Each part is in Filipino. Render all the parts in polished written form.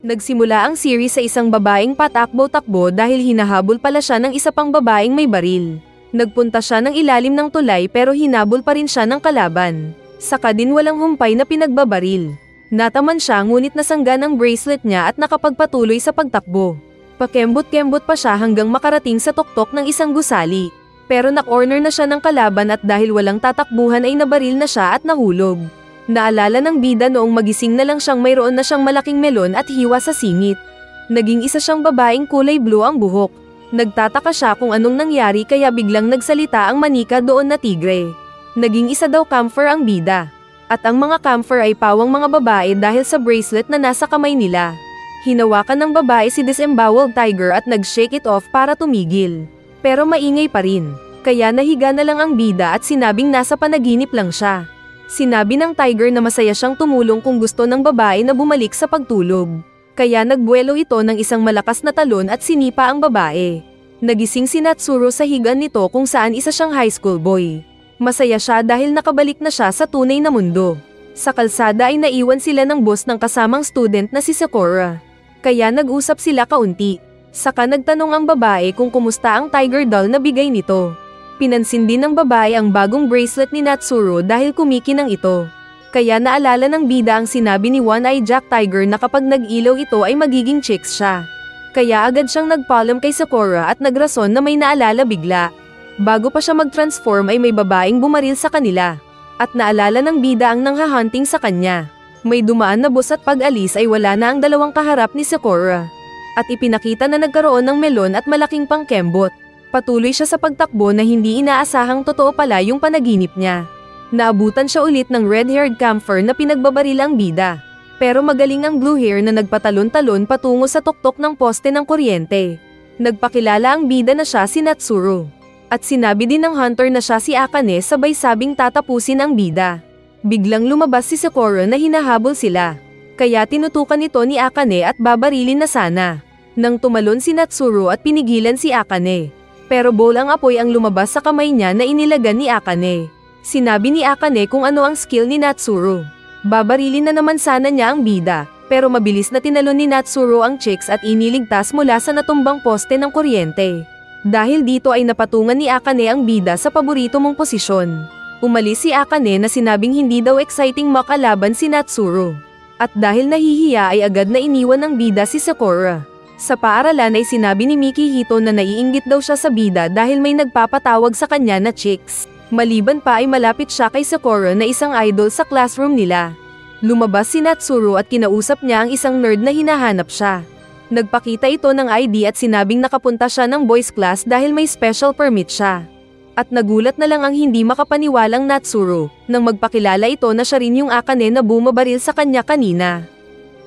Nagsimula ang series sa isang babaeng patakbo-takbo dahil hinahabol pala siya ng isa pang babaeng may baril. Nagpunta siya ng ilalim ng tulay pero hinabol pa rin siya ng kalaban. Saka din walang humpay na pinagbabaril. Nataman siya ngunit nasangga ng bracelet niya at nakapagpatuloy sa pagtakbo. Pakembot-kembot pa siya hanggang makarating sa tuktok ng isang gusali. Pero na-corner na siya ng kalaban at dahil walang tatakbuhan ay nabaril na siya at nahulog. Naalala ng bida noong magising na lang siyang mayroon na siyang malaking melon at hiwa sa singit. Naging isa siyang babaeng kulay blue ang buhok. Nagtataka siya kung anong nangyari kaya biglang nagsalita ang manika doon na tigre. Naging isa daw camphor ang bida. At ang mga camphor ay pawang mga babae dahil sa bracelet na nasa kamay nila. Hinawakan ng babae si disemboweled tiger at nag-shake it off para tumigil. Pero maingay pa rin. Kaya nahiga na lang ang bida at sinabing nasa panaginip lang siya. Sinabi ng tiger na masaya siyang tumulong kung gusto ng babae na bumalik sa pagtulog. Kaya nagbuwelo ito ng isang malakas na talon at sinipa ang babae. Nagising si Natsuro sa higaan nito kung saan isa siyang high school boy. Masaya siya dahil nakabalik na siya sa tunay na mundo. Sa kalsada ay naiwan sila ng boss ng kasamang student na si Sakura. Kaya nag-usap sila kaunti. Saka nagtanong ang babae kung kumusta ang tiger doll na bigay nito. Pinansin din ng babae ang bagong bracelet ni Natsuro dahil kumikinang ito. Kaya naalala ng bida ang sinabi ni One-Eye Jack Tiger na kapag nag-ilaw ito ay magiging chicks siya. Kaya agad siyang nagpaalam kay Sakura at nagrason na may naalala bigla. Bago pa siya mag-transform ay may babaeng bumaril sa kanila. At naalala ng bida ang nanghahunting sa kanya. May dumaan na bus at pag-alis ay wala na ang dalawang kaharap ni Sakura. At ipinakita na nagkaroon ng melon at malaking pangkembot. Patuloy siya sa pagtakbo na hindi inaasahang totoo pala yung panaginip niya. Naabutan siya ulit ng red-haired camphor na pinagbabaril ang bida. Pero magaling ang blue hair na nagpatalon-talon patungo sa tuktok ng poste ng kuryente. Nagpakilala ang bida na siya si Natsuro. At sinabi din ng hunter na siya si Akane sabay sabing tatapusin ang bida. Biglang lumabas si Sakura na hinahabol sila. Kaya tinutukan ito ni Akane at babarilin na sana. Nang tumalon si Natsuro at pinigilan si Akane. Pero bol ang apoy ang lumabas sa kamay niya na inilagan ni Akane. Sinabi ni Akane kung ano ang skill ni Natsuro. Babarilin na naman sana niya ang bida, pero mabilis na tinalon ni Natsuro ang chicks at iniligtas mula sa natumbang poste ng kuryente. Dahil dito ay napatungan ni Akane ang bida sa paborito mong posisyon. Umalis si Akane na sinabing hindi daw exciting makalaban si Natsuro. At dahil nahihiya ay agad na iniwan ng bida si Sakura. Sa paaralan ay sinabi ni Mikihito na naiinggit daw siya sa bida dahil may nagpapatawag sa kanya na chicks. Maliban pa ay malapit siya kay Sakura na isang idol sa classroom nila. Lumabas si Natsuro at kinausap niya ang isang nerd na hinahanap siya. Nagpakita ito ng ID at sinabing nakapunta siya ng boys class dahil may special permit siya. At nagulat na lang ang hindi makapaniwalang Natsuro nang magpakilala ito na siya rin yung Akane na bumabaril sa kanya kanina.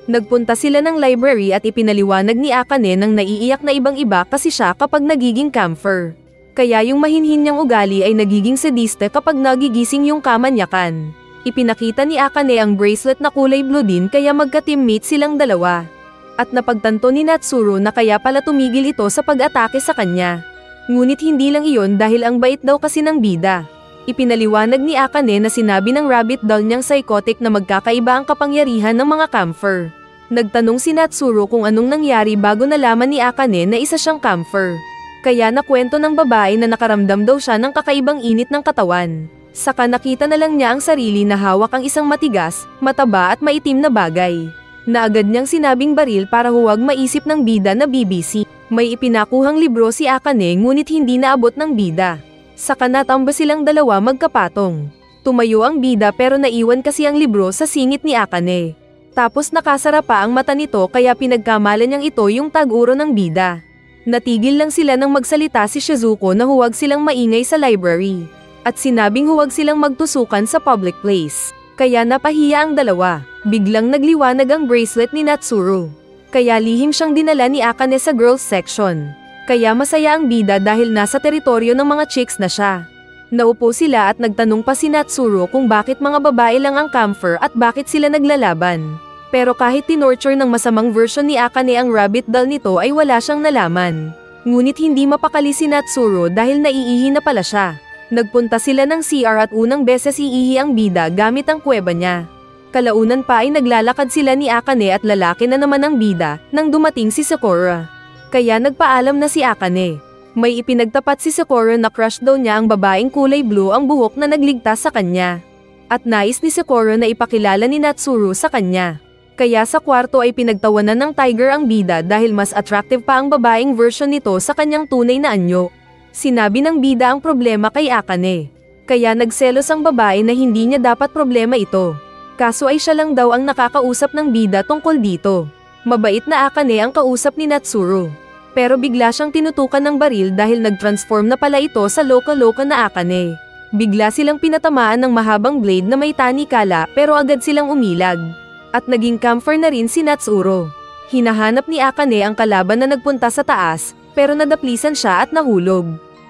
Nagpunta sila ng library at ipinaliwanag ni Akane nang naiiyak na ibang-iba kasi siya kapag nagiging camphor. Kaya yung mahinhin niyang ugali ay nagiging sadista kapag nagigising yung kamanyakan. Ipinakita ni Akane ang bracelet na kulay blue din kaya magka-teammate silang dalawa. At napagtanto ni Natsuro na kaya pala tumigil ito sa pag-atake sa kanya. Ngunit hindi lang iyon dahil ang bait daw kasi ng bida. Ipinaliwanag ni Akane na sinabi ng rabbit doll niyang psychotic na magkakaiba ang kapangyarihan ng mga camphor. Nagtanong si Natsuro kung anong nangyari bago nalaman ni Akane na isa siyang camphor. Kaya nakwento ng babae na nakaramdam daw siya ng kakaibang init ng katawan. Saka nakita na lang niya ang sarili na hawak ang isang matigas, mataba at maitim na bagay. Na agad niyang sinabing baril para huwag maisip ng bida na BBC. May ipinakuhang libro si Akane ngunit hindi naabot ng bida. Saka natamba silang dalawa magkapatong. Tumayo ang bida pero naiwan kasi ang libro sa singit ni Akane. Tapos nakasara pa ang mata nito kaya pinagkamalan niyang ito yung tag-uro ng bida. Natigil lang sila nang magsalita si Shizuko na huwag silang maingay sa library. At sinabing huwag silang magtusukan sa public place. Kaya napahiya ang dalawa. Biglang nagliwanag ang bracelet ni Natsuro. Kaya lihim siyang dinala ni Akane sa girls section. Kaya masaya ang bida dahil nasa teritoryo ng mga chicks na siya. Naupo sila at nagtanong pa si Natsuro kung bakit mga babae lang ang camphor at bakit sila naglalaban. Pero kahit tinorture ng masamang version ni Akane ang rabbit doll nito ay wala siyang nalaman. Ngunit hindi mapakali si Natsuro dahil naiihi na pala siya. Nagpunta sila ng CR at unang beses iihi ang bida gamit ang kuweba niya. Kalaunan pa ay naglalakad sila ni Akane at lalaki na naman ang bida nang dumating si Sakura. Kaya nagpaalam na si Akane. May ipinagtapat si Sakura na crush daw niya ang babaeng kulay blue ang buhok na nagligtas sa kanya. At nais ni Sakura na ipakilala ni Natsuru sa kanya. Kaya sa kwarto ay pinagtawanan ng Tiger ang bida dahil mas attractive pa ang babaeng version nito sa kanyang tunay na anyo. Sinabi ng bida ang problema kay Akane. Kaya nagselos ang babae na hindi niya dapat problema ito. Kaso ay siya lang daw ang nakakausap ng bida tungkol dito. Mabait na Akane ang kausap ni Natsuru. Pero bigla siyang tinutukan ng baril dahil nag-transform na pala ito sa loka-loka na Akane. Bigla silang pinatamaan ng mahabang blade na may tanikala pero agad silang umilag. At naging camphor na rin si Natsuru. Hinahanap ni Akane ang kalaban na nagpunta sa taas, pero nadaplisan siya at nahulog.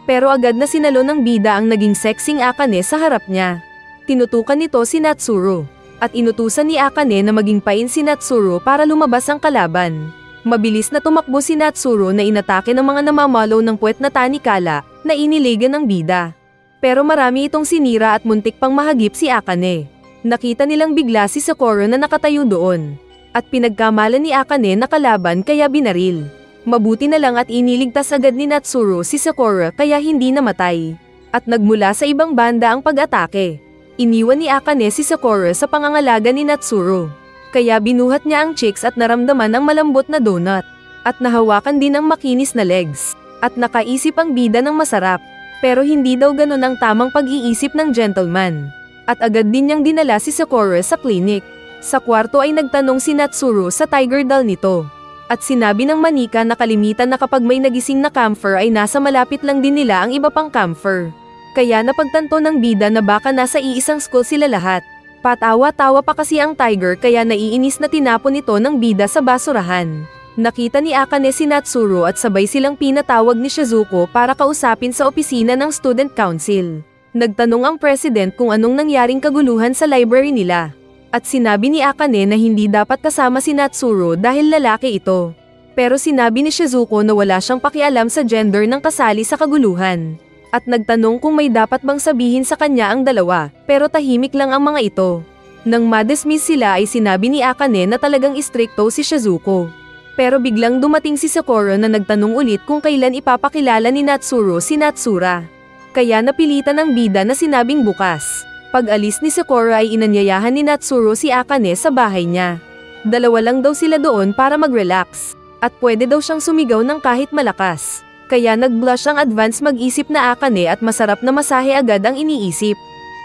Pero agad na sinalo ng bida ang naging sexing Akane sa harap niya. Tinutukan nito si Natsuru. At inutusan ni Akane na maging pain si Natsuru para lumabas ang kalaban. Mabilis na tumakbo si Natsuru na inatake ng mga namamalaw ng puwet na tanikala na iniligan ng bida. Pero marami itong sinira at muntik pang mahagip si Akane. Nakita nilang bigla si Sakura na nakatayo doon. At pinagkamalan ni Akane na kalaban kaya binaril. Mabuti na lang at iniligtas agad ni Natsuru si Sakura kaya hindi namatay. At nagmula sa ibang banda ang pag-atake. Iniwan ni Akane si Sakura sa pangangalaga ni Natsuru. Kaya binuhat niya ang cheeks at naramdaman ang malambot na donut. At nahawakan din ang makinis na legs. At nakaisip ang bida ng masarap. Pero hindi daw ganun ang tamang pag-iisip ng gentleman. At agad din niyang dinala si Sakura sa clinic. Sa kwarto ay nagtanong si Natsuru sa tiger doll nito. At sinabi ng manika na kalimitan na kapag may nagising na camphor ay nasa malapit lang din nila ang iba pang camphor. Kaya napagtanto ng bida na baka nasa iisang school sila lahat. Patawa-tawa pa kasi ang tiger kaya naiinis na tinapon ito ng bida sa basurahan. Nakita ni Akane si Natsuru at sabay silang pinatawag ni Shizuko para kausapin sa opisina ng student council. Nagtanong ang president kung anong nangyaring kaguluhan sa library nila. At sinabi ni Akane na hindi dapat kasama si Natsuru dahil lalaki ito. Pero sinabi ni Shizuko na wala siyang pakialam sa gender ng kasali sa kaguluhan. At nagtanong kung may dapat bang sabihin sa kanya ang dalawa, pero tahimik lang ang mga ito. Nang madismiss sila ay sinabi ni Akane na talagang istrikto si Shizuko. Pero biglang dumating si Sakura na nagtanong ulit kung kailan ipapakilala ni Natsuru si Natsura. Kaya napilitan ng bida na sinabing bukas. Pag-alis ni Sakura ay inanyayahan ni Natsuru si Akane sa bahay niya. Dalawa lang daw sila doon para mag-relax. At pwede daw siyang sumigaw ng kahit malakas. Kaya nag-blush ang advance mag-isip na Akane at masarap na masahe agad ang iniisip.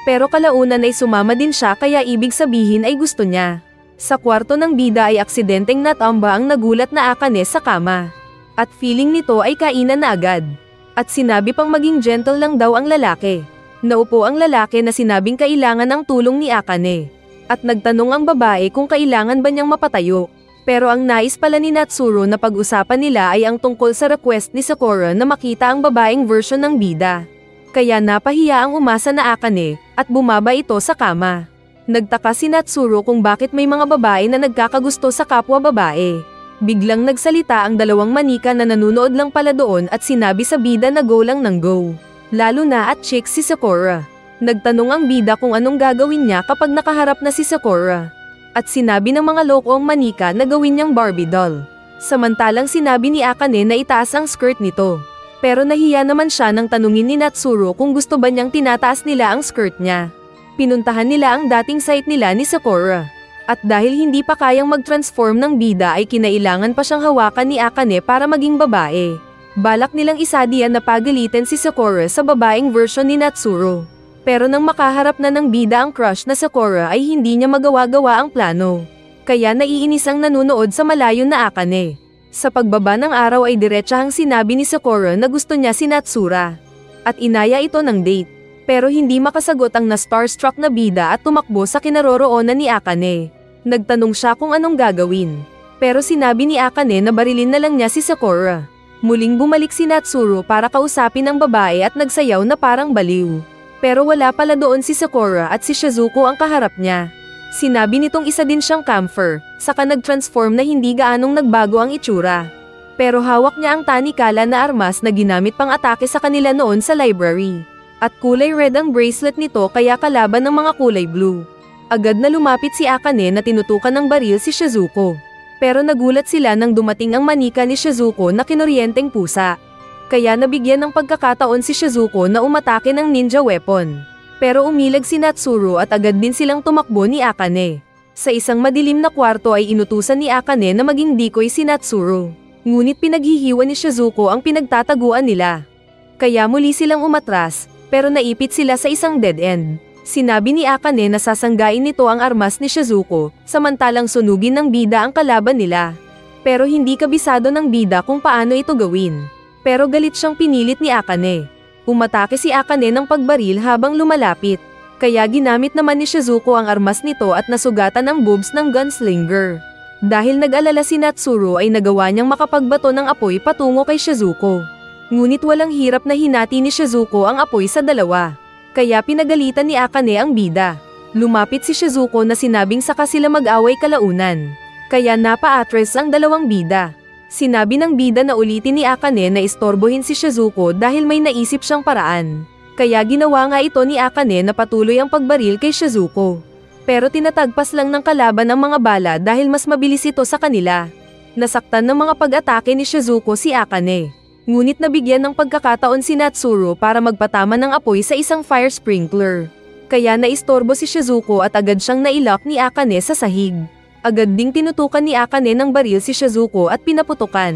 Pero kalaunan ay sumama din siya kaya ibig sabihin ay gusto niya. Sa kwarto ng bida ay aksidenteng natamba ang nagulat na Akane sa kama. At feeling nito ay kainan na agad. At sinabi pang maging gentle lang daw ang lalaki. Naupo ang lalaki na sinabing kailangan ang tulong ni Akane. At nagtanong ang babae kung kailangan ba niyang mapatayo. Pero ang nais pala ni Natsuru na pag-usapan nila ay ang tungkol sa request ni Sakura na makita ang babaeng version ng bida. Kaya napahiya ang umasa na Akane, at bumaba ito sa kama. Nagtaka si Natsuru kung bakit may mga babae na nagkakagusto sa kapwa babae. Biglang nagsalita ang dalawang manika na nanunood lang pala doon at sinabi sa bida na go lang ng go. Lalo na at chick si Sakura. Nagtanong ang bida kung anong gagawin niya kapag nakaharap na si Sakura. At sinabi ng mga lokoong manika na gawin niyang Barbie doll. Samantalang sinabi ni Akane na itaas ang skirt nito. Pero nahiya naman siya nang tanungin ni Natsuru kung gusto ba niyang tinataas nila ang skirt niya. Pinuntahan nila ang dating site nila ni Sakura. At dahil hindi pa kayang mag-transform ng bida ay kinailangan pa siyang hawakan ni Akane para maging babae. Balak nilang isadiyan na pagalitin si Sakura sa babaeng version ni Natsuru. Pero nang makaharap na ng bida ang crush na Sakura ay hindi niya magawa-gawa ang plano. Kaya naiinis ang nanunood sa malayo na Akane. Sa pagbaba ng araw ay diretsahang sinabi ni Sakura na gusto niya si Natsura. At inaya ito ng date. Pero hindi makasagot ang na-starstruck na bida at tumakbo sa kinaroroonan ni Akane. Nagtanong siya kung anong gagawin. Pero sinabi ni Akane na barilin na lang niya si Sakura. Muling bumalik si Natsuru para kausapin ang babae at nagsayaw na parang baliw. Pero wala pala doon si Sakura at si Shizuko ang kaharap niya. Sinabi nitong isa din siyang camphor, saka nag-transform na hindi gaanong nagbago ang itsura. Pero hawak niya ang tanikala na armas na ginamit pang atake sa kanila noon sa library. At kulay red ang bracelet nito kaya kalaban ng mga kulay blue. Agad na lumapit si Akane na tinutukan ng baril si Shizuko. Pero nagulat sila nang dumating ang manika ni Shizuko na kinuryenteng pusa. Kaya nabigyan ng pagkakataon si Shizuko na umatake ng ninja weapon. Pero umilag si Natsuru at agad din silang tumakbo ni Akane. Sa isang madilim na kwarto ay inutusan ni Akane na maging decoy si Natsuru. Ngunit pinaghihiwa ni Shizuko ang pinagtataguan nila. Kaya muli silang umatras, pero naipit sila sa isang dead end. Sinabi ni Akane na sasanggain nito ang armas ni Shizuko, samantalang sunugin ng bida ang kalaban nila. Pero hindi kabisado ng bida kung paano ito gawin. Pero galit siyang pinilit ni Akane. Umatake si Akane ng pagbaril habang lumalapit. Kaya ginamit naman ni Shizuko ang armas nito at nasugatan ang boobs ng gunslinger. Dahil nag-alala si Natsuru ay nagawa niyang makapagbato ng apoy patungo kay Shizuko. Ngunit walang hirap na hinati ni Shizuko ang apoy sa dalawa. Kaya pinagalitan ni Akane ang bida. Lumapit si Shizuko na sinabing saka sila mag-away kalaunan. Kaya napa-atras ang dalawang bida. Sinabi ng bida na ulitin ni Akane na istorbohin si Shizuko dahil may naisip siyang paraan. Kaya ginawa nga ito ni Akane na patuloy ang pagbaril kay Shizuko. Pero tinatagpas lang ng kalaban ang mga bala dahil mas mabilis ito sa kanila. Nasaktan ng mga pag-atake ni Shizuko si Akane. Ngunit nabigyan ng pagkakataon si Natsuru para magpatama ng apoy sa isang fire sprinkler. Kaya naistorbo si Shizuko at agad siyang nailak ni Akane sa sahig. Agad ding tinutukan ni Akane ng baril si Shizuko at pinaputukan.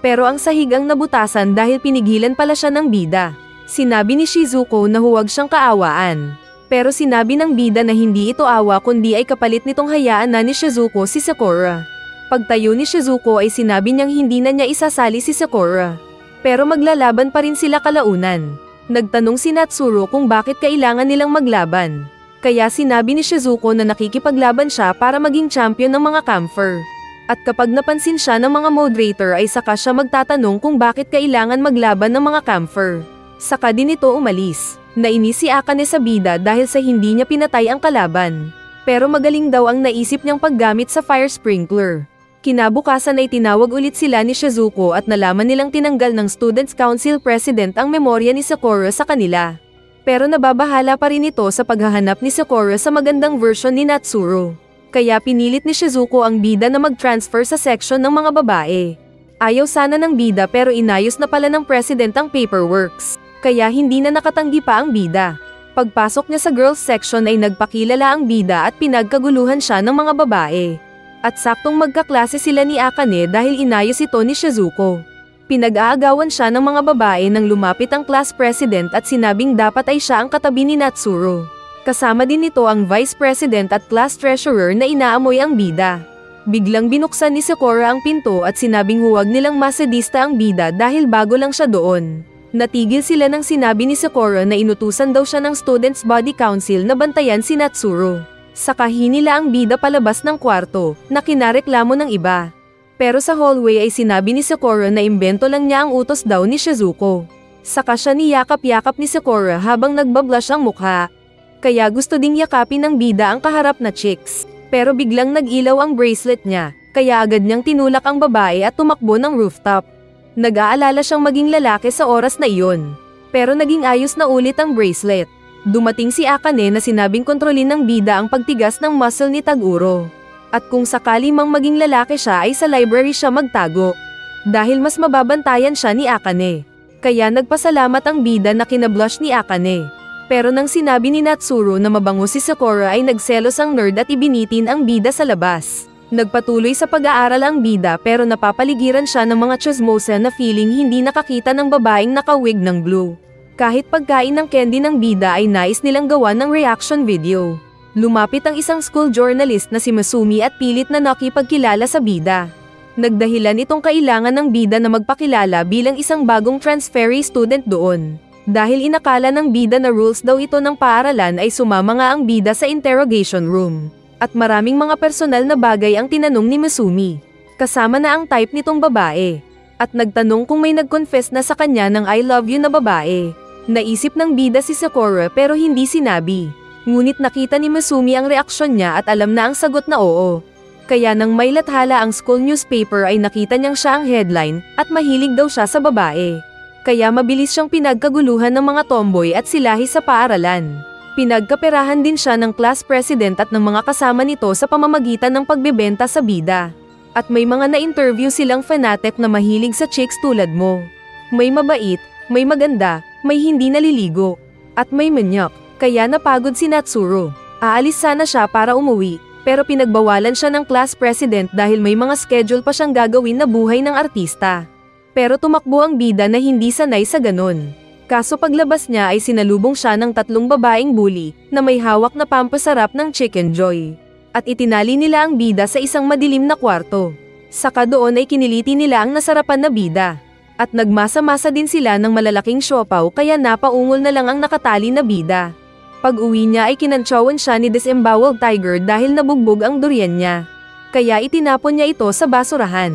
Pero ang sahig ang nabutasan dahil pinigilan pala siya ng bida. Sinabi ni Shizuko na huwag siyang kaawaan. Pero sinabi ng bida na hindi ito awa kundi ay kapalit nitong hayaan na ni Shizuko si Sakura. Pagtayo ni Shizuko ay sinabi niyang hindi na niya isasali si Sakura. Pero maglalaban pa rin sila kalaunan. Nagtanong si Natsuru kung bakit kailangan nilang maglaban. Kaya sinabi ni Shizuko na nakikipaglaban siya para maging champion ng mga camper. At kapag napansin siya ng mga moderator ay saka siya magtatanong kung bakit kailangan maglaban ng mga camper. Saka din ito umalis. Nainis si Akane sa bida dahil sa hindi niya pinatay ang kalaban. Pero magaling daw ang naisip niyang paggamit sa fire sprinkler. Kinabukasan ay tinawag ulit sila ni Shizuko at nalaman nilang tinanggal ng Students' Council President ang memorya ni Sakura sa kanila. Pero nababahala pa rin ito sa paghahanap ni Sakura sa magandang version ni Natsuru. Kaya pinilit ni Shizuko ang bida na mag-transfer sa section ng mga babae. Ayaw sana ng bida pero inayos na pala ng President ang paperworks. Kaya hindi na nakatanggi pa ang bida. Pagpasok niya sa girls section ay nagpakilala ang bida at pinagkaguluhan siya ng mga babae. At saktong magkaklase sila ni Akane dahil inayos ito ni Shizuko. Pinag-aagawan siya ng mga babae nang lumapit ang class president at sinabing dapat ay siya ang katabi ni Natsuru. Kasama din nito ang vice president at class treasurer na inaamoy ang bida. Biglang binuksan ni Sakura ang pinto at sinabing huwag nilang masadista ang bida dahil bago lang siya doon. Natigil sila nang sinabi ni Sakura na inutusan daw siya ng Students' Body Council na bantayan si Natsuru. Saka hinila ang bida palabas ng kwarto, na kinareklamo ng iba. Pero sa hallway ay sinabi ni Sakura na imbento lang niya ang utos daw ni Shizuko. Saka siya niyakap-yakap ni Sakura habang nagbablush ang mukha. Kaya gusto ding yakapin ng bida ang kaharap na chicks. Pero biglang nag-ilaw ang bracelet niya, kaya agad niyang tinulak ang babae at tumakbo ng rooftop. Nag-aalala siyang maging lalaki sa oras na iyon. Pero naging ayos na ulit ang bracelet. Dumating si Akane na sinabing kontrolin ng bida ang pagtigas ng muscle ni Taguro. At kung sakali mang maging lalaki siya ay sa library siya magtago. Dahil mas mababantayan siya ni Akane. Kaya nagpasalamat ang bida na kinablush ni Akane. Pero nang sinabi ni Natsuru na mabango si Sakura ay nagselos ang nerd at ibinitin ang bida sa labas. Nagpatuloy sa pag-aaral ang bida pero napapaligiran siya ng mga chismosa na feeling hindi nakakita ng babaeng nakawig ng blue. Kahit pagkain ng candy ng bida ay nais nilang gawan ng reaction video. Lumapit ang isang school journalist na si Masumi at pilit na nakipagkilala sa bida. Nagdahilan itong kailangan ng bida na magpakilala bilang isang bagong transferee student doon. Dahil inakala ng bida na rules daw ito ng paaralan ay sumama nga ang bida sa interrogation room. At maraming mga personal na bagay ang tinanong ni Masumi. Kasama na ang type nitong babae. At nagtanong kung may nag-confess na sa kanya ng I love you na babae. Naisip ng bida si Sakura pero hindi sinabi. Ngunit nakita ni Masumi ang reaksyon niya at alam na ang sagot na oo. Kaya nang may lathala ang school newspaper ay nakita niyang siya ang headline at mahilig daw siya sa babae. Kaya mabilis siyang pinagkaguluhan ng mga tomboy at silahi sa paaralan. Pinagkaperahan din siya ng class president at ng mga kasama nito sa pamamagitan ng pagbebenta sa bida. At may mga na-interview silang fanatic na mahilig sa chicks tulad mo. May mabait, may maganda, may hindi naliligo, at may manyak. Kaya napagod si Natsuro. Aalis sana siya para umuwi, pero pinagbawalan siya ng class president dahil may mga schedule pa siyang gagawin na buhay ng artista. Pero tumakbo ang bida na hindi sanay sa ganon. Kaso paglabas niya ay sinalubong siya ng 3 babaeng bully na may hawak na pampasarap ng Chicken Joy. At itinali nila ang bida sa isang madilim na kwarto. Saka doon ay kiniliti nila ang nasarapan na bida. At nagmasa-masa din sila ng malalaking siopaw kaya napaungol na lang ang nakatali na bida. Pag-uwi niya ay kinantsawan siya ni Disemboweled Tiger dahil nabugbog ang durian niya. Kaya itinapon niya ito sa basurahan.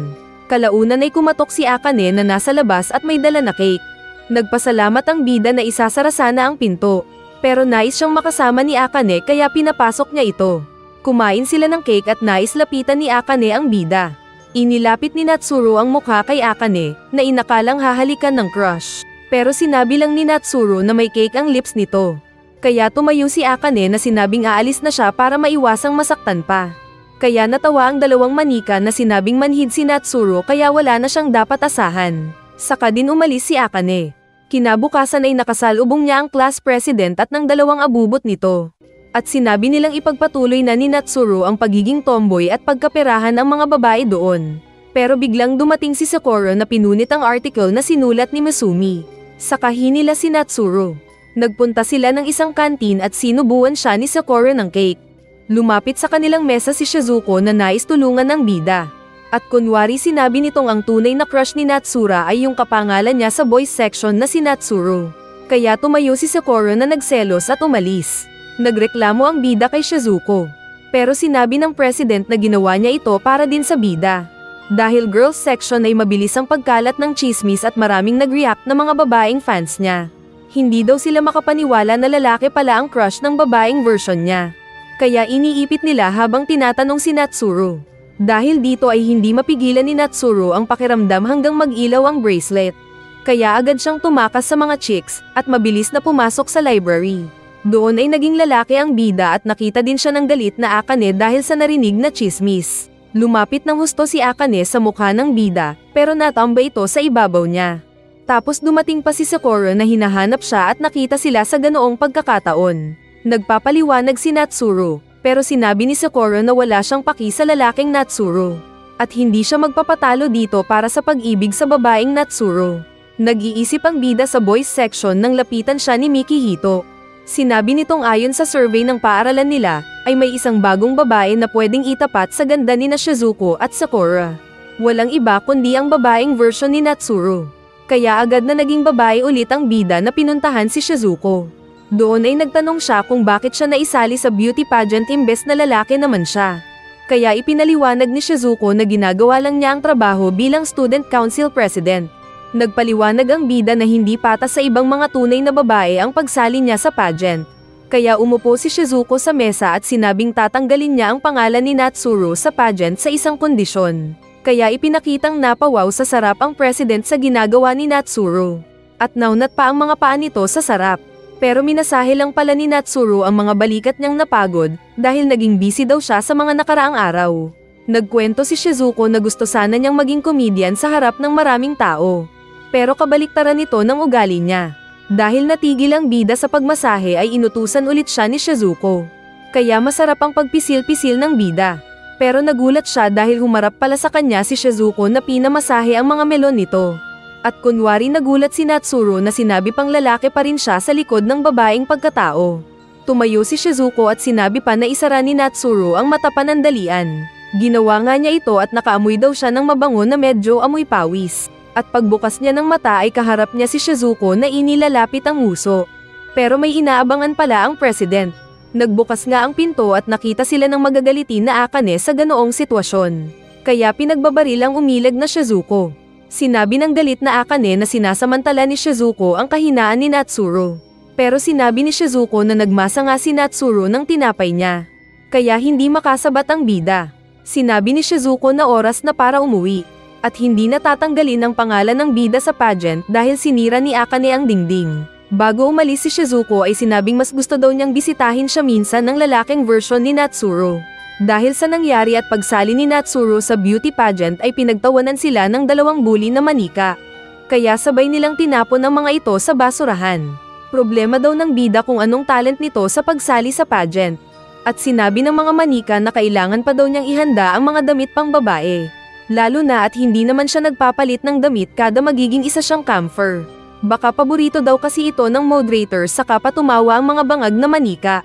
Kalaunan ay kumatok si Akane na nasa labas at may dala na cake. Nagpasalamat ang bida na isasara sana ang pinto. Pero nais siyang makasama ni Akane kaya pinapasok niya ito. Kumain sila ng cake at nais lapitan ni Akane ang bida. Inilapit ni Natsuro ang mukha kay Akane na inakalang hahalikan ng crush. Pero sinabi lang ni Natsuro na may cake ang lips nito. Kaya tumayo si Akane na sinabing aalis na siya para maiwasang masaktan pa. Kaya natawa ang dalawang manika na sinabing manhid si Natsuro kaya wala na siyang dapat asahan. Saka din umalis si Akane. Kinabukasan ay nakasalubong niya ang class president at ng 2 abubot nito. At sinabi nilang ipagpatuloy na ni Natsuro ang pagiging tomboy at pagkaperahan ang mga babae doon. Pero biglang dumating si Sakura na pinunit ang article na sinulat ni Masumi. Saka hinila si Natsuro. Nagpunta sila ng isang kantin at sinubuan siya ni Sakura ng cake. Lumapit sa kanilang mesa si Shizuko na nais tulungan ng bida. At kunwari sinabi nitong ang tunay na crush ni Natsura ay yung kapangalan niya sa boys section na si Natsuro. Kaya tumayo si Sakura na nagselos at umalis. Nagreklamo ang bida kay Shizuko. Pero sinabi ng president na ginawa niya ito para din sa bida. Dahil girls section ay mabilis ang pagkalat ng chismis at maraming nag-react na mga babaeng fans niya. Hindi daw sila makapaniwala na lalaki pala ang crush ng babaeng version niya. Kaya iniipit nila habang tinatanong si Natsuro. Dahil dito ay hindi mapigilan ni Natsuro ang pakiramdam hanggang mag-ilaw ang bracelet. Kaya agad siyang tumakas sa mga chicks at mabilis na pumasok sa library. Doon ay naging lalaki ang bida at nakita din siya ng galit na Akane dahil sa narinig na chismis. Lumapit ng husto si Akane sa mukha ng bida, pero natambay ito sa ibabaw niya. Tapos dumating pa si Sakura na hinahanap siya at nakita sila sa ganoong pagkakataon. Nagpapaliwanag si Natsuro, pero sinabi ni Sakura na wala siyang paki sa lalaking Natsuro. At hindi siya magpapatalo dito para sa pag-ibig sa babaeng Natsuro. Nag-iisip ang bida sa boys section nang lapitan siya ni Mikihito. Sinabi nitong ayon sa survey ng paaralan nila, ay may isang bagong babae na pwedeng itapat sa ganda ni Shizuko at Sakura. Walang iba kundi ang babaeng version ni Natsuro. Kaya agad na naging babae ulit ang bida na pinuntahan si Shizuko. Doon ay nagtanong siya kung bakit siya naisali sa beauty pageant imbes na lalaki naman siya. Kaya ipinaliwanag ni Shizuko na ginagawa lang niya ang trabaho bilang student council president. Nagpaliwanag ang bida na hindi patas sa ibang mga tunay na babae ang pagsali niya sa pageant. Kaya umupo si Shizuko sa mesa at sinabing tatanggalin niya ang pangalan ni Natsuro sa pageant sa isang kondisyon. Kaya ipinakitang napawaw sa sarap ang president sa ginagawa ni Natsuro. At naunat pa ang mga paa nito sa sarap. Pero minasahe lang pala ni Natsuro ang mga balikat niyang napagod dahil naging busy daw siya sa mga nakaraang araw. Nagkwento si Shizuko na gusto sana niyang maging comedian sa harap ng maraming tao. Pero kabaliktaran nito ng ugali niya. Dahil natigil ang bida sa pagmasahe ay inutusan ulit siya ni Shizuko. Kaya masarap ang pagpisil-pisil ng bida. Pero nagulat siya dahil humarap pala sa kanya si Shizuko na pinamasahe ang mga melon nito. At kunwari nagulat si Natsuro na sinabi pang lalaki pa rin siya sa likod ng babaeng pagkatao. Tumayo si Shizuko at sinabi pa na isara ni Natsuro ang mata panandalian. Ginawa nga niya ito at nakaamoy daw siya ng mabango na medyo amoy pawis. At pagbukas niya ng mata ay kaharap niya si Shizuko na inilalapit ang nguso. Pero may inaabangan pala ang president. Nagbukas nga ang pinto at nakita sila ng magagalitin na Akane sa ganoong sitwasyon. Kaya pinagbabaril ang umilag na Shizuko. Sinabi ng galit na Akane na sinasamantala ni Shizuko ang kahinaan ni Natsuro. Pero sinabi ni Shizuko na nagmasa nga si Natsuro ng tinapay niya. Kaya hindi makasabat ang bida. Sinabi ni Shizuko na oras na para umuwi. At hindi natatanggalin ang pangalan ng bida sa pageant dahil sinira ni Akane ang dingding. Bago umalis si Shizuko ay sinabing mas gusto daw niyang bisitahin siya minsan ng lalaking version ni Natsuro. Dahil sa nangyari at pagsali ni Natsuro sa beauty pageant ay pinagtawanan sila ng dalawang bully na manika. Kaya sabay nilang tinapon ang mga ito sa basurahan. Problema daw ng bida kung anong talent nito sa pagsali sa pageant. At sinabi ng mga manika na kailangan pa daw niyang ihanda ang mga damit pang babae. Lalo na at hindi naman siya nagpapalit ng damit kada magiging isa siyang camper. Baka paborito daw kasi ito ng moderator saka pa tumawa ang mga bangag na manika.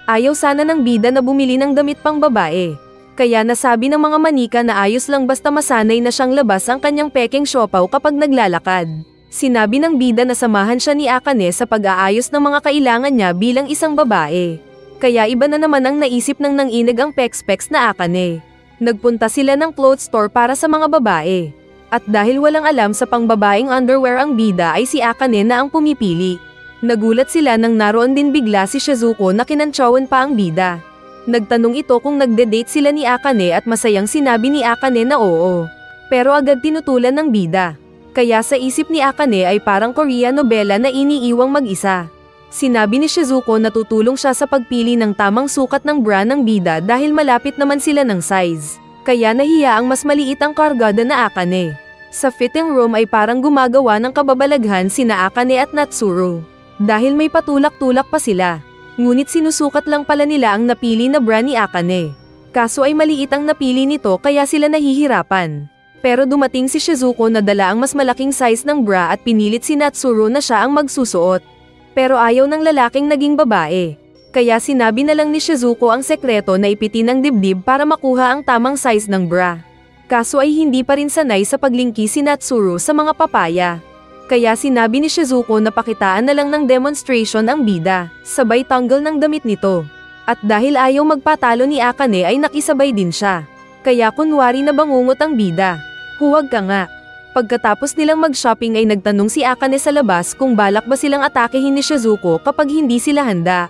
Ayaw sana ng bida na bumili ng damit pang babae. Kaya nasabi ng mga manika na ayos lang basta masanay na siyang labas ang kanyang pekeng siopaw kapag naglalakad. Sinabi ng bida na samahan siya ni Akane sa pag-aayos ng mga kailangan niya bilang isang babae. Kaya iba na naman ang naisip ng nanginig ang pex-pex na Akane. Nagpunta sila ng clothes store para sa mga babae. At dahil walang alam sa pangbabaeng underwear ang bida ay si Akane na ang pumipili. Nagulat sila nang naroon din bigla si Shizuko na kinantsawan pa ang bida. Nagtanong ito kung nagde-date sila ni Akane at masayang sinabi ni Akane na oo. Pero agad tinutulan ng bida. Kaya sa isip ni Akane ay parang Korean novela na iniiwang mag-isa. Sinabi ni Shizuko na tutulong siya sa pagpili ng tamang sukat ng bra ng bida dahil malapit naman sila ng size. Kaya nahiya ang mas maliit ang kargada na Akane. Sa fitting room ay parang gumagawa ng kababalaghan sina Akane at Natsuro. Dahil may patulak-tulak pa sila. Ngunit sinusukat lang pala nila ang napili na bra ni Akane. Kaso ay maliit ang napili nito kaya sila nahihirapan. Pero dumating si Shizuko na dala ang mas malaking size ng bra at pinilit si Natsuro na siya ang magsusuot. Pero ayaw ng lalaking naging babae. Kaya sinabi na lang ni Shizuko ang sekreto na ipitin ang dibdib para makuha ang tamang size ng bra. Kaso ay hindi pa rin sanay sa paglingki si Natsuro sa mga papaya. Kaya sinabi ni Shizuko na pakitaan na lang ng demonstration ang bida, sabay tanggal ng damit nito. At dahil ayaw magpatalo ni Akane ay nakisabay din siya. Kaya kunwari na bangungot ang bida. Huwag ka nga. Pagkatapos nilang mag-shopping ay nagtanong si Akane sa labas kung balak ba silang atakehin ni Shizuko kapag hindi sila handa.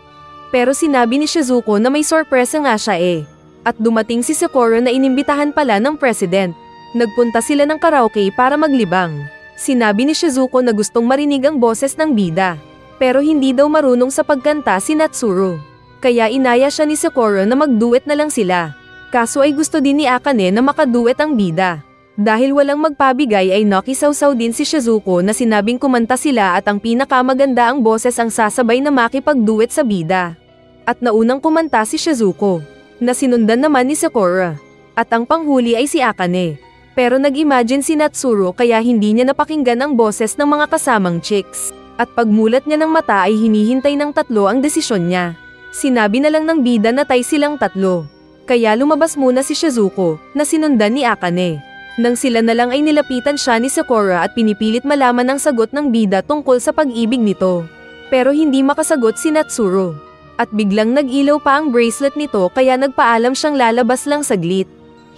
Pero sinabi ni Shizuko na may sorpresa nga siya At dumating si Sakura na inimbitahan pala ng president. Nagpunta sila ng karaoke para maglibang. Sinabi ni Shizuko na gustong marinig ang boses ng bida. Pero hindi daw marunong sa pagkanta si Natsuro. Kaya inaya siya ni Sakura na mag-duet na lang sila. Kaso ay gusto din ni Akane na makaduet ang bida. Dahil walang magpabigay ay nakisawsaw din si Shizuko na sinabing kumanta sila at ang pinakamaganda ang boses ang sasabay na makipag-duet sa bida. At naunang kumanta si Shizuko, na sinundan naman ni Sakura. At ang panghuli ay si Akane. Pero nag-imagine si Natsuro kaya hindi niya napakinggan ang boses ng mga kasamang chicks. At pagmulat niya ng mata ay hinihintay ng tatlo ang desisyon niya. Sinabi na lang ng bida na tay silang tatlo. Kaya lumabas muna si Shizuko, na sinundan ni Akane. Nang sila na lang ay nilapitan siya ni Sakura at pinipilit malaman ang sagot ng bida tungkol sa pag-ibig nito. Pero hindi makasagot si Natsuro. At biglang nag-ilaw pa ang bracelet nito kaya nagpaalam siyang lalabas lang saglit.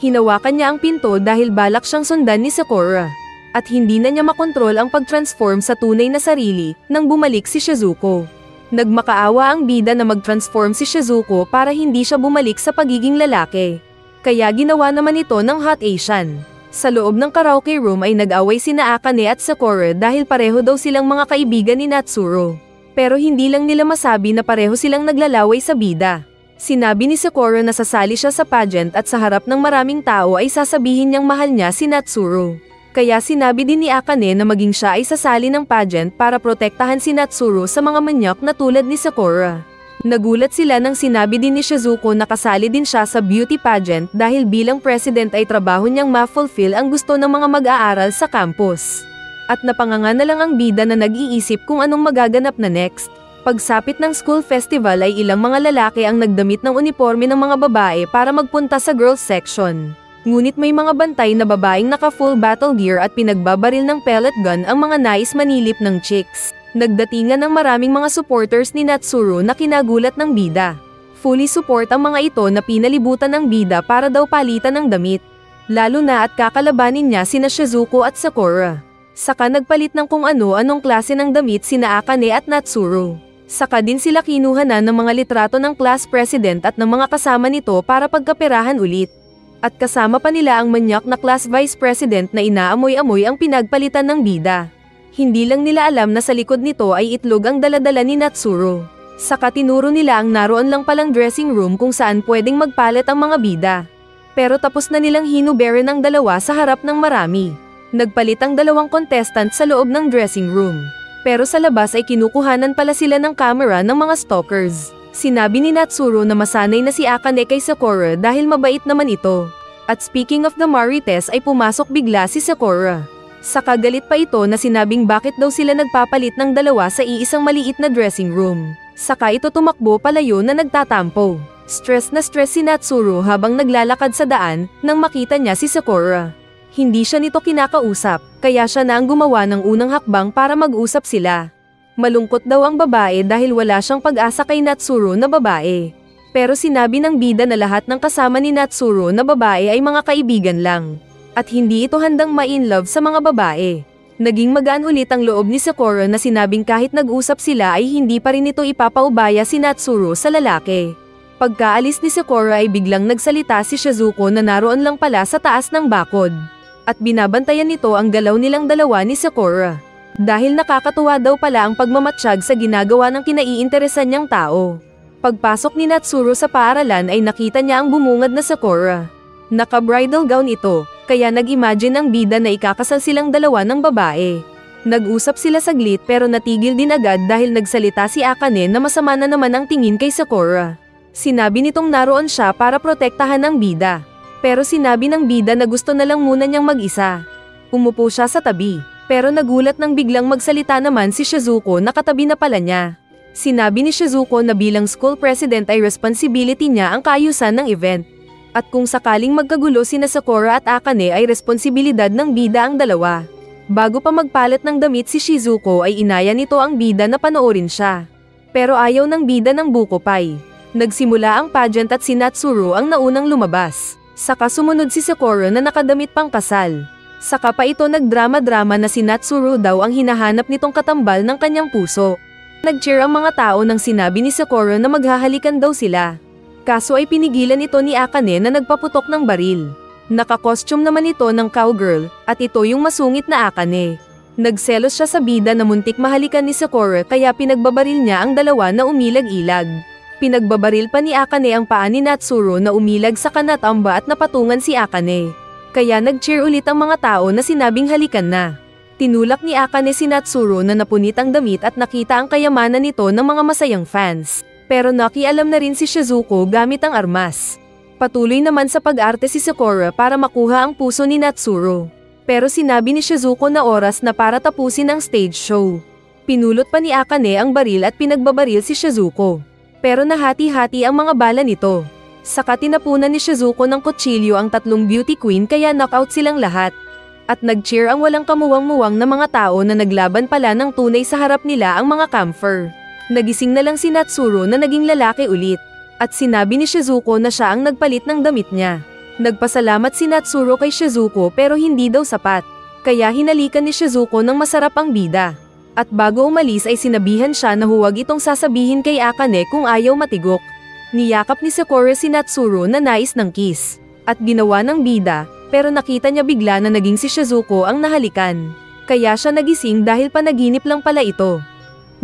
Hinawakan niya ang pinto dahil balak siyang sundan ni Sakura. At hindi na niya makontrol ang pag-transform sa tunay na sarili nang bumalik si Shizuko. Nagmakaawa ang bida na mag-transform si Shizuko para hindi siya bumalik sa pagiging lalaki. Kaya ginawa naman ito ng Hot Asian. Sa loob ng karaoke room ay nag-away sina Akane at Sakura dahil pareho daw silang mga kaibigan ni Natsuro. Pero hindi lang nila masabi na pareho silang naglalaway sa bida. Sinabi ni Sakura na sasali siya sa pageant at sa harap ng maraming tao ay sasabihin niyang mahal niya si Natsuro. Kaya sinabi din ni Akane na maging siya ay sasali ng pageant para protektahan si Natsuro sa mga manyak na tulad ni Sakura. Nagulat sila nang sinabi din ni Shizuko na kasali din siya sa beauty pageant dahil bilang president ay trabaho niyang ma-fulfill ang gusto ng mga mag-aaral sa campus. At napanganga na lang ang bida na nag-iisip kung anong magaganap na next. Pagsapit ng school festival ay ilang mga lalaki ang nagdamit ng uniforme ng mga babae para magpunta sa girls section. Ngunit may mga bantay na babaeng naka-full battle gear at pinagbabaril ng pellet gun ang mga nais manilip ng chicks. Nagdatingan ng maraming mga supporters ni Natsuro na kinagulat ng bida. Fully support ang mga ito na pinalibutan ng bida para daw palitan ng damit. Lalo na at kakalabanin niya sina Shizuko at Sakura. Saka nagpalit ng kung ano-anong klase ng damit sina Akane at Natsuro. Saka din sila kinuhanan ng mga litrato ng class president at ng mga kasama nito para pagkaperahan ulit. At kasama pa nila ang manyak na class vice president na inaamoy-amoy ang pinagpalitan ng bida. Hindi lang nila alam na sa likod nito ay itlog ang daladala ni Natsuro. Saka tinuro nila ang naroon lang palang dressing room kung saan pwedeng magpalit ang mga bida. Pero tapos na nilang hinuberin ang dalawa sa harap ng marami. Nagpalit ang dalawang contestant sa loob ng dressing room. Pero sa labas ay kinukuhanan pala sila ng camera ng mga stalkers. Sinabi ni Natsuro na masanay na si Akane kay Sakura dahil mabait naman ito. At speaking of the Marites ay pumasok bigla si Sakura. Saka galit pa ito na sinabing bakit daw sila nagpapalit ng dalawa sa iisang maliit na dressing room. Saka ito tumakbo palayo na nagtatampo. Stress na stress si Natsuro habang naglalakad sa daan nang makita niya si Sakura. Hindi siya nito kinakausap, kaya siya na ang gumawa ng unang hakbang para mag-usap sila. Malungkot daw ang babae dahil wala siyang pag-asa kay Natsuro na babae. Pero sinabi ng bida na lahat ng kasama ni Natsuro na babae ay mga kaibigan lang. At hindi ito handang ma-in-love sa mga babae. Naging magaan ulit ang loob ni Sakura na sinabing kahit nag-usap sila ay hindi pa rin ito ipapaubaya si Natsuro sa lalaki. Pagkaalis ni Sakura ay biglang nagsalita si Shizuko na naroon lang pala sa taas ng bakod. At binabantayan nito ang galaw nilang dalawa ni Sakura. Dahil nakakatuwa daw pala ang pagmamatsyag sa ginagawa ng kinaiinteresan niyang tao. Pagpasok ni Natsuro sa paaralan ay nakita niya ang bumungad na Sakura. Naka-bridal gown ito, kaya nag-imagine ang bida na ikakasal silang dalawa ng babae. Nag-usap sila saglit pero natigil din agad dahil nagsalita si Akane na masama na naman ang tingin kay Sakura. Sinabi nitong naroon siya para protektahan ang bida. Pero sinabi ng bida na gusto na lang muna niyang mag-isa. Umupo siya sa tabi, pero nagulat nang biglang magsalita naman si Shizuko na katabi na pala niya. Sinabi ni Shizuko na bilang school president ay responsibility niya ang kaayusan ng event. At kung sakaling magkagulo sina Sakura at Akane ay responsibilidad ng bida ang dalawa. Bago pa magpalit ng damit si Shizuko ay inaya nito ang bida na panoorin siya. Pero ayaw ng bida ng buko pie. Nagsimula ang pageant at si Natsuro ang naunang lumabas. Saka sumunod si Sakura na nakadamit pang kasal. Saka pa ito nagdrama-drama na si Natsuro daw ang hinahanap nitong katambal ng kanyang puso. Nag-cheer ang mga tao nang sinabi ni Sakura na maghahalikan daw sila. Kaso ay pinigilan ito ni Akane na nagpaputok ng baril. Naka-costume naman ito ng cowgirl, at ito yung masungit na Akane. Nagselos siya sa bida na muntik mahalikan ni Sakura kaya pinagbabaril niya ang dalawa na umilag-ilag. Pinagbabaril pa ni Akane ang paa ni Natsuro na umilag sa kanatamba at napatungan si Akane. Kaya nag-cheer ulit ang mga tao na sinabing halikan na. Tinulak ni Akane si Natsuro na napunit ang damit at nakita ang kayamanan nito ng mga masayang fans. Pero nakialam na rin si Shizuko gamit ang armas. Patuloy naman sa pag-arte si Sakura para makuha ang puso ni Natsuro. Pero sinabi ni Shizuko na oras na para tapusin ang stage show. Pinulot pa ni Akane ang baril at pinagbabaril si Shizuko. Pero nahati-hati ang mga bala nito. Saka tinapunan ni Shizuko ng kutsilyo ang tatlong beauty queen kaya knockout silang lahat. At nag-cheer ang walang kamuwang-muwang na mga tao na naglaban pala ng tunay sa harap nila ang mga camphor. Nagising na lang si Natsuro na naging lalaki ulit. At sinabi ni Shizuko na siya ang nagpalit ng damit niya. Nagpasalamat si Natsuro kay Shizuko pero hindi daw sapat. Kaya hinalikan ni Shizuko ng masarap ang bida. At bago umalis ay sinabihan siya na huwag itong sasabihin kay Akane kung ayaw matigok. Niyakap ni Sakura si Natsuro na nais ng kiss. At ginawa ng bida, pero nakita niya bigla na naging si Shizuko ang nahalikan. Kaya siya nagising dahil panaginip lang pala ito.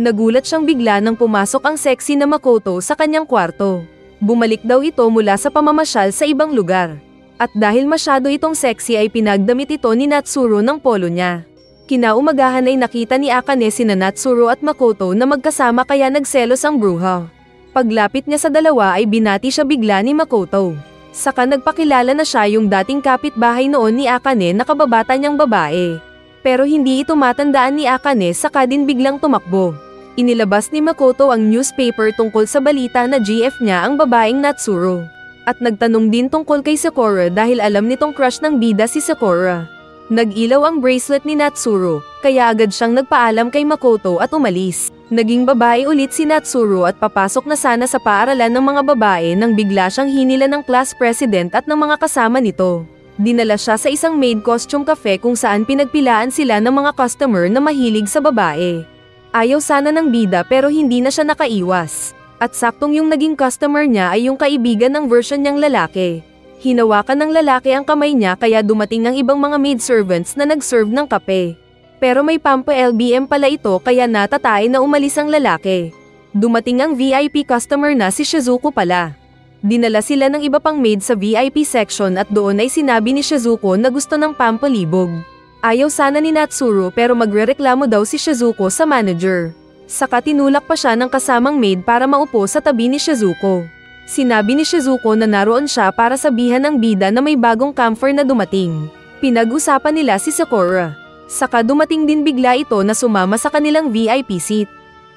Nagulat siyang bigla nang pumasok ang sexy na Makoto sa kanyang kwarto. Bumalik daw ito mula sa pamamasyal sa ibang lugar. At dahil masyado itong sexy ay pinagdamit ito ni Natsuro ng polo niya. Kinaumagahan ay nakita ni Akane sina Natsuro at Makoto na magkasama kaya nagselos ang bruha. Paglapit niya sa dalawa ay binati siya bigla ni Makoto. Saka nagpakilala na siya yung dating kapitbahay noon ni Akane na kababata niyang babae. Pero hindi ito matandaan ni Akane saka din biglang tumakbo. Inilabas ni Makoto ang newspaper tungkol sa balita na GF niya ang babaeng Natsuro. At nagtanong din tungkol kay Sakura dahil alam nitong crush ng bida si Sakura. Nag-ilaw ang bracelet ni Natsuro, kaya agad siyang nagpaalam kay Makoto at umalis. Naging babae ulit si Natsuro at papasok na sana sa paaralan ng mga babae nang bigla siyang hinila ng class president at ng mga kasama nito. Dinala siya sa isang maid costume cafe kung saan pinagpilaan sila ng mga customer na mahilig sa babae. Ayaw sana ng bida pero hindi na siya nakaiwas. At saktong yung naging customer niya ay yung kaibigan ng version niyang lalaki. Hinawakan ng lalaki ang kamay niya kaya dumating ang ibang mga maidservants na nag-serve ng kape. Pero may pampa LBM pala ito kaya natatay na umalis ang lalaki. Dumating ang VIP customer na si Shizuko pala. Dinala sila ng iba pang maid sa VIP section at doon ay sinabi ni Shizuko na gusto ng pampalibog. Ayaw sana ni Natsuru pero magrereklamo daw si Shizuko sa manager. Saka tinulak pa siya ng kasamang maid para maupo sa tabi ni Shizuko. Sinabi ni Shizuko na naroon siya para sabihan ng bida na may bagong camphor na dumating. Pinag-usapan nila si Sakura. Saka dumating din bigla ito na sumama sa kanilang VIP seat.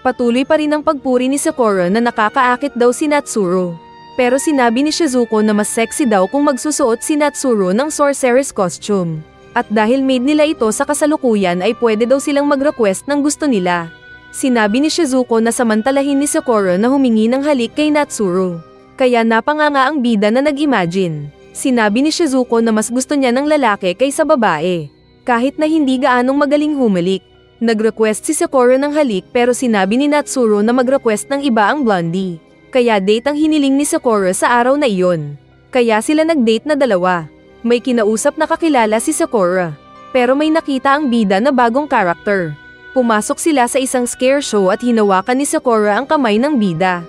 Patuloy pa rin ang pagpuri ni Sakura na nakakaakit daw si Natsuru. Pero sinabi ni Shizuko na mas sexy daw kung magsusuot si Natsuru ng sorceress costume. At dahil maid nila ito sa kasalukuyan ay pwede daw silang mag-request ng gusto nila. Sinabi ni Shizuko na samantalahin ni Sakura na humingi ng halik kay Natsuru. Kaya napanganga ang bida na nag-imagine. Sinabi ni Shizuko na mas gusto niya ng lalaki kaysa babae. Kahit na hindi gaanong magaling humalik. Nag-request si Sakura ng halik pero sinabi ni Natsuru na mag-request ng iba ang blondie. Kaya date ang hiniling ni Sakura sa araw na iyon. Kaya sila nag-date na dalawa. May kinausap na kakilala si Sakura. Pero may nakita ang bida na bagong karakter. Pumasok sila sa isang scare show at hinawakan ni Sakura ang kamay ng bida.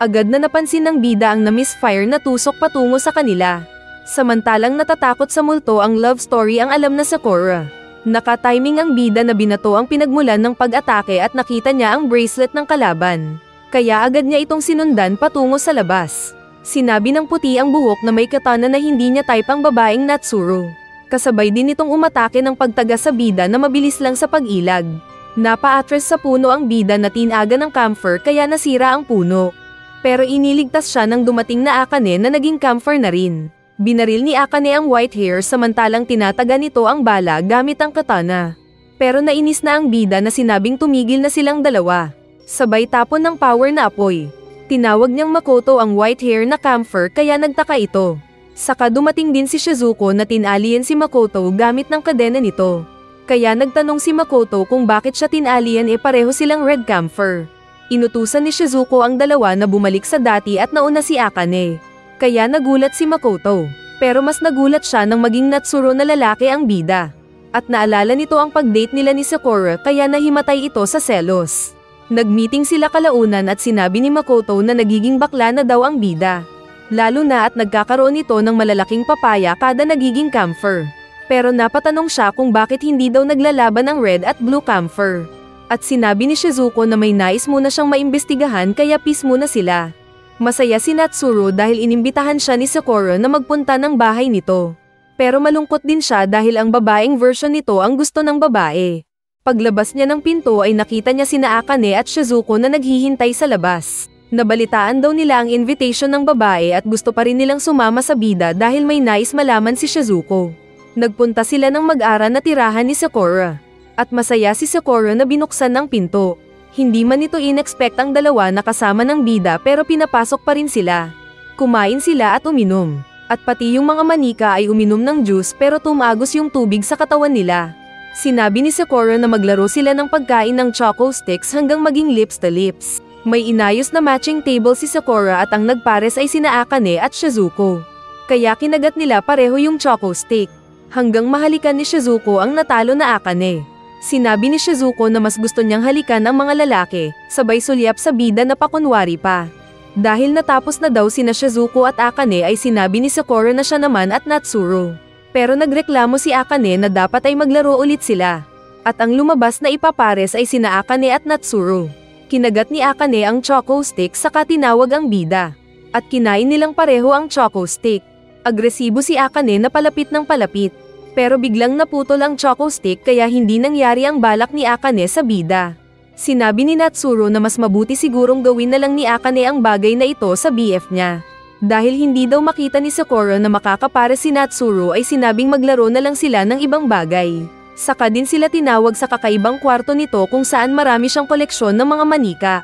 Agad na napansin ng bida ang na-misfire na tusok patungo sa kanila. Samantalang natatakot sa multo ang love story ang alam na Sakura. Naka-timing ang bida na binato ang pinagmulan ng pag-atake at nakita niya ang bracelet ng kalaban. Kaya agad niya itong sinundan patungo sa labas. Sinabi ng puti ang buhok na may katana na hindi niya type ang babaeng Natsuru. Kasabay din itong umatake ng pagtaga sa bida na mabilis lang sa pag-ilag. Napa-atras sa puno ang bida na tinaga ng camphor kaya nasira ang puno. Pero iniligtas siya nang dumating na Akane na naging camphor na rin. Binaril ni Akane ang white hair samantalang tinataga nito ang bala gamit ang katana. Pero nainis na ang bida na sinabing tumigil na silang dalawa. Sabay tapon ng power na apoy. Tinawag niyang Makoto ang white hair na camphor kaya nagtaka ito. Saka dumating din si Shizuko na tinalian si Makoto gamit ng kadena nito. Kaya nagtanong si Makoto kung bakit siya tinalian pareho silang red camphor. Inutusan ni Shizuko ang dalawa na bumalik sa dati at nauna si Akane. Kaya nagulat si Makoto. Pero mas nagulat siya nang maging Natsuru na lalaki ang bida. At naalala nito ang pag-date nila ni Sakura kaya nahimatay ito sa selos. Nag-meeting sila kalaunan at sinabi ni Makoto na nagiging bakla na daw ang bida. Lalo na at nagkakaroon ito ng malalaking papaya kada nagiging camphor. Pero napatanong siya kung bakit hindi daw naglalaban ang red at blue camphor. At sinabi ni Shizuko na may nais muna siyang maimbestigahan kaya peace muna sila. Masaya si Natsuru dahil inimbitahan siya ni Sakura na magpunta ng bahay nito. Pero malungkot din siya dahil ang babaeng version nito ang gusto ng babae. Paglabas niya ng pinto ay nakita niya sina Akane at Shizuko na naghihintay sa labas. Nabalitaan daw nila ang invitation ng babae at gusto pa rin nilang sumama sa bida dahil may nais malaman si Shizuko. Nagpunta sila ng mag-ara na tirahan ni Sakura. At masaya si Sakura na binuksan ng pinto. Hindi man ito in-expect ang dalawa na kasama ng bida pero pinapasok pa rin sila. Kumain sila at uminom. At pati yung mga manika ay uminom ng juice pero tumagos yung tubig sa katawan nila. Sinabi ni Sakura na maglaro sila ng pagkain ng choco sticks hanggang maging lips to lips. May inayos na matching table si Sakura at ang nagpares ay sina Akane at Shizuko. Kaya kinagat nila pareho yung choco stick. Hanggang mahalikan ni Shizuko ang natalo na Akane. Sinabi ni Shizuko na mas gusto niyang halikan ang mga lalaki, sabay sulyap sa bida na pakunwari pa. Dahil natapos na daw sina Shizuko at Akane ay sinabi ni Sakura na siya naman at Natsuru. Pero nagreklamo si Akane na dapat ay maglaro ulit sila. At ang lumabas na ipapares ay sina Akane at Natsuru. Kinagat ni Akane ang choco stick saka tinawag ang bida. At kinain nilang pareho ang choco stick. Agresibo si Akane na palapit ng palapit. Pero biglang naputol ang choco stick kaya hindi nangyari ang balak ni Akane sa bida. Sinabi ni Natsuru na mas mabuti sigurong gawin na lang ni Akane ang bagay na ito sa BF niya. Dahil hindi daw makita ni Sakura na makakapare si Natsuru ay sinabing maglaro na lang sila ng ibang bagay. Saka din sila tinawag sa kakaibang kwarto nito kung saan marami siyang koleksyon ng mga manika.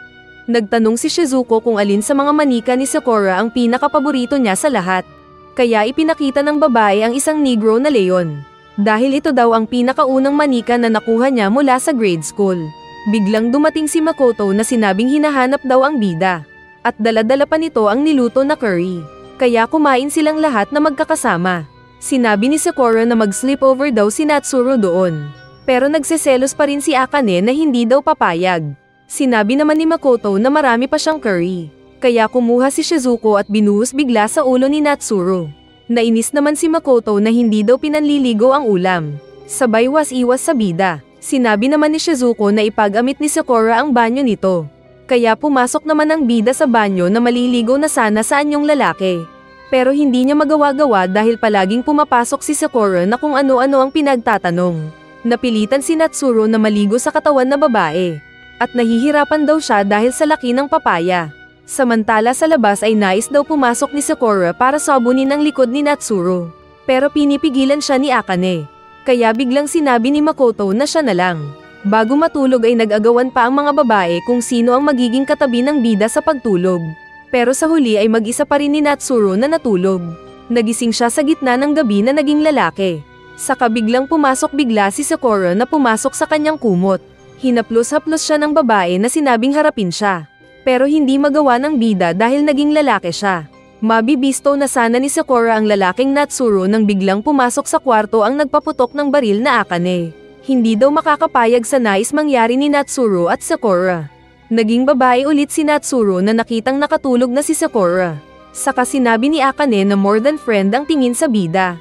Nagtanong si Shizuko kung alin sa mga manika ni Sakura ang pinakapaborito niya sa lahat. Kaya ipinakita ng babae ang isang negro na leon. Dahil ito daw ang pinakaunang manika na nakuha niya mula sa grade school. Biglang dumating si Makoto na sinabing hinahanap daw ang bida. At dala-dala pa nito ang niluto na curry. Kaya kumain silang lahat na magkakasama. Sinabi ni Sakura na mag-sleepover daw si Natsuru doon. Pero nagseselos pa rin si Akane na hindi daw papayag. Sinabi naman ni Makoto na marami pa siyang curry. Kaya kumuha si Shizuko at binuhos bigla sa ulo ni Natsuro. Nainis naman si Makoto na hindi daw pinanliligo ang ulam. Sabay was-iwas sa bida. Sinabi naman ni Shizuko na ipag-amit ni Sakura ang banyo nito. Kaya pumasok naman ang bida sa banyo na maliligo na sana sa anyong lalaki. Pero hindi niya magawa-gawa dahil palaging pumapasok si Sakura na kung ano-ano ang pinagtatanong. Napilitan si Natsuro na maligo sa katawan na babae. At nahihirapan daw siya dahil sa laki ng papaya. Samantala sa labas ay nais daw pumasok ni Sakura para sabunin ang likod ni Natsuro. Pero pinipigilan siya ni Akane. Kaya biglang sinabi ni Makoto na siya na lang. Bago matulog ay nag-agawan pa ang mga babae kung sino ang magiging katabi ng bida sa pagtulog. Pero sa huli ay mag-isa pa rin ni Natsuro na natulog. Nagising siya sa gitna ng gabi na naging lalaki. Saka biglang pumasok bigla si Sakura na pumasok sa kanyang kumot. Hinaplos-haplos siya ng babae na sinabing harapin siya. Pero hindi magawa ng bida dahil naging lalaki siya. Mabibisto na sana ni Sakura ang lalaking Natsuro nang biglang pumasok sa kwarto ang nagpaputok ng baril na Akane. Hindi daw makakapayag sa nais mangyari ni Natsuro at Sakura. Naging babae ulit si Natsuro na nakitang nakatulog na si Sakura. Saka sinabi ni Akane na more than friend ang tingin sa bida.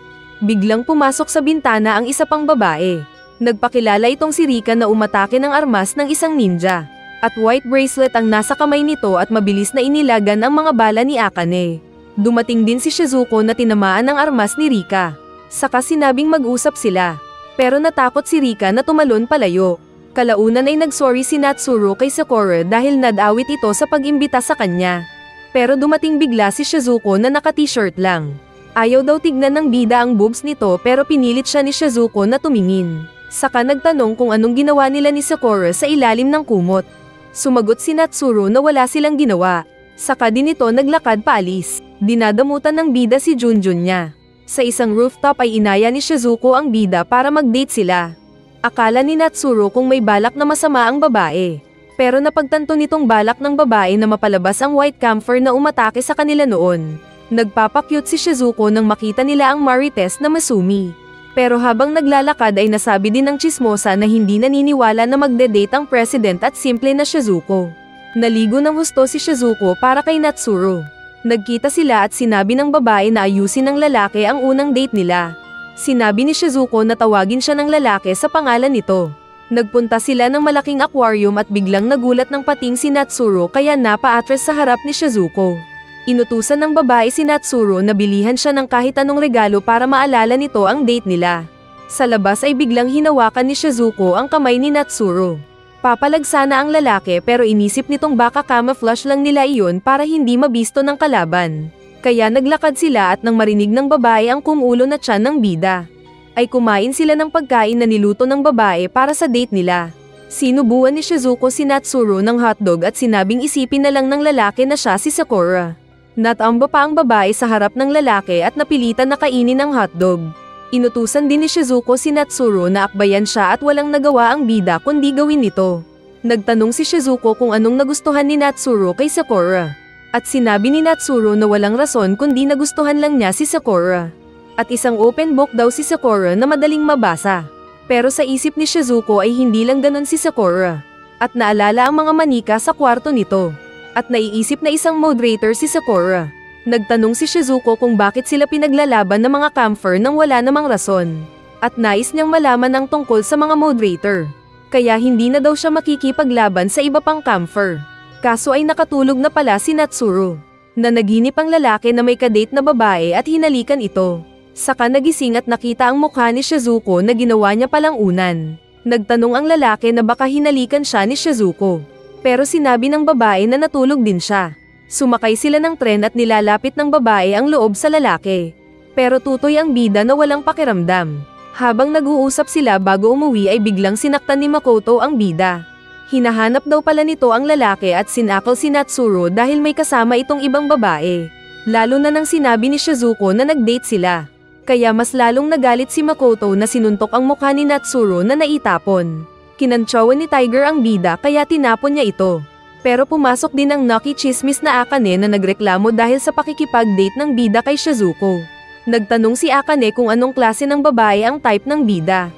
Biglang pumasok sa bintana ang isa pang babae. Nagpakilala itong si Rika na umatake ng armas ng isang ninja. At white bracelet ang nasa kamay nito at mabilis na inilagan ang mga bala ni Akane. Dumating din si Shizuko na tinamaan ng armas ni Rika. Saka sinabing mag-usap sila. Pero natakot si Rika na tumalon palayo. Kalaunan ay nagsorry si Natsuro kay Sakura dahil nadawit ito sa pag-imbita sa kanya. Pero dumating bigla si Shizuko na naka-t-shirt lang. Ayaw daw tignan ng bida ang boobs nito pero pinilit siya ni Shizuko na tumingin. Saka nagtanong kung anong ginawa nila ni Sakura sa ilalim ng kumot. Sumagot si Natsuro na wala silang ginawa. Saka din ito naglakad paalis. Dinadamutan ng bida si Junjun niya. Sa isang rooftop ay inaya ni Shizuko ang bida para mag-date sila. Akala ni Natsuro kung may balak na masama ang babae. Pero napagtanto nitong balak ng babae na mapalabas ang white camphor na umatake sa kanila noon. Nagpapakyut si Shizuko nang makita nila ang Marites na Masumi. Pero habang naglalakad ay nasabi din ng chismosa na hindi naniniwala na magde-date ang president at simple na Shizuko. Naligo ng husto si Shizuko para kay Natsuro. Nagkita sila at sinabi ng babae na ayusin ng lalaki ang unang date nila. Sinabi ni Shizuko na tawagin siya ng lalaki sa pangalan nito. Nagpunta sila ng malaking aquarium at biglang nagulat ng pating si Natsuro kaya napa-atras sa harap ni Shizuko. Inutusan ng babae si Natsuro na bilihan siya ng kahit anong regalo para maalala nito ang date nila. Sa labas ay biglang hinawakan ni Shizuko ang kamay ni Natsuro. Papalag sana ang lalaki pero inisip nitong baka camouflage lang nila iyon para hindi mabisto ng kalaban. Kaya naglakad sila at nang marinig ng babae ang kumulo na tiyan ng bida, ay kumain sila ng pagkain na niluto ng babae para sa date nila. Sinubuan ni Shizuko si Natsuro ng hotdog at sinabing isipin na lang ng lalaki na siya si Sakura. Natamba pa ang babae sa harap ng lalaki at napilitan na kainin ang hotdog. Inutusan din ni Shizuko si Natsuro na akbayan siya at walang nagawa ang bida kundi gawin nito. Nagtanong si Shizuko kung anong nagustuhan ni Natsuro kay Sakura. At sinabi ni Natsuro na walang rason kundi nagustuhan lang niya si Sakura. At isang open book daw si Sakura na madaling mabasa. Pero sa isip ni Shizuko ay hindi lang ganon si Sakura. At naalala ang mga manika sa kwarto nito. At naiisip na isang moderator si Sakura. Nagtanong si Shizuko kung bakit sila pinaglalaban ng mga camphor nang wala namang rason. At nais niyang malaman ang tungkol sa mga moderator. Kaya hindi na daw siya makikipaglaban sa iba pang camphor. Kaso ay nakatulog na pala si Natsuro. Na naginip ang lalaki na may kadate na babae at hinalikan ito. Saka nagising at nakita ang mukha ni Shizuko na ginawa niya palang unan. Nagtanong ang lalaki na baka hinalikan siya ni Shizuko. Pero sinabi ng babae na natulog din siya. Sumakay sila ng tren at nilalapit ng babae ang loob sa lalaki. Pero tutoy ang bida na walang pakiramdam. Habang nag-uusap sila bago umuwi ay biglang sinaktan ni Makoto ang bida. Hinahanap daw pala nito ang lalaki at sinakal si Natsuro dahil may kasama itong ibang babae. Lalo na nang sinabi ni Shizuko na nag-date sila. Kaya mas lalong nagalit si Makoto na sinuntok ang mukha ni Natsuro na naitapon. Kinantsawan ni Tiger ang bida kaya tinapon niya ito. Pero pumasok din ang Nucky Chismis na Akane na nagreklamo dahil sa pakikipag-date ng bida kay Shizuko. Nagtanong si Akane kung anong klase ng babae ang type ng bida.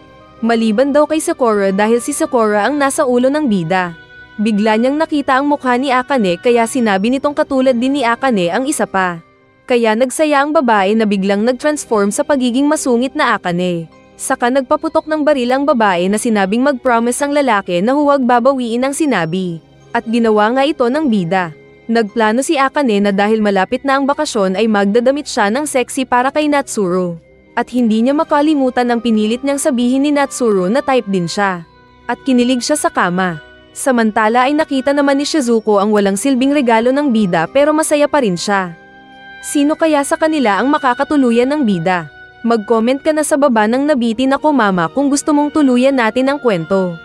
Maliban daw kay Sakura dahil si Sakura ang nasa ulo ng bida. Bigla niyang nakita ang mukha ni Akane kaya sinabi nitong katulad din ni Akane ang isa pa. Kaya nagsaya ang babae na biglang nag-transform sa pagiging masungit na Akane. Saka nagpaputok ng baril ang babae na sinabing mag-promise ang lalaki na huwag babawiin ang sinabi. At ginawa nga ito ng bida. Nagplano si Akane na dahil malapit na ang bakasyon ay magdadamit siya ng sexy para kay Natsuru. At hindi niya makalimutan ang pinilit niyang sabihin ni Natsuru na type din siya. At kinilig siya sa kama. Samantala ay nakita naman ni Shizuko ang walang silbing regalo ng bida pero masaya pa rin siya. Sino kaya sa kanila ang makakatuluyan ng bida? Mag-comment ka na sa baba ng nabitin ako mama kung gusto mong tuluyan natin ang kwento.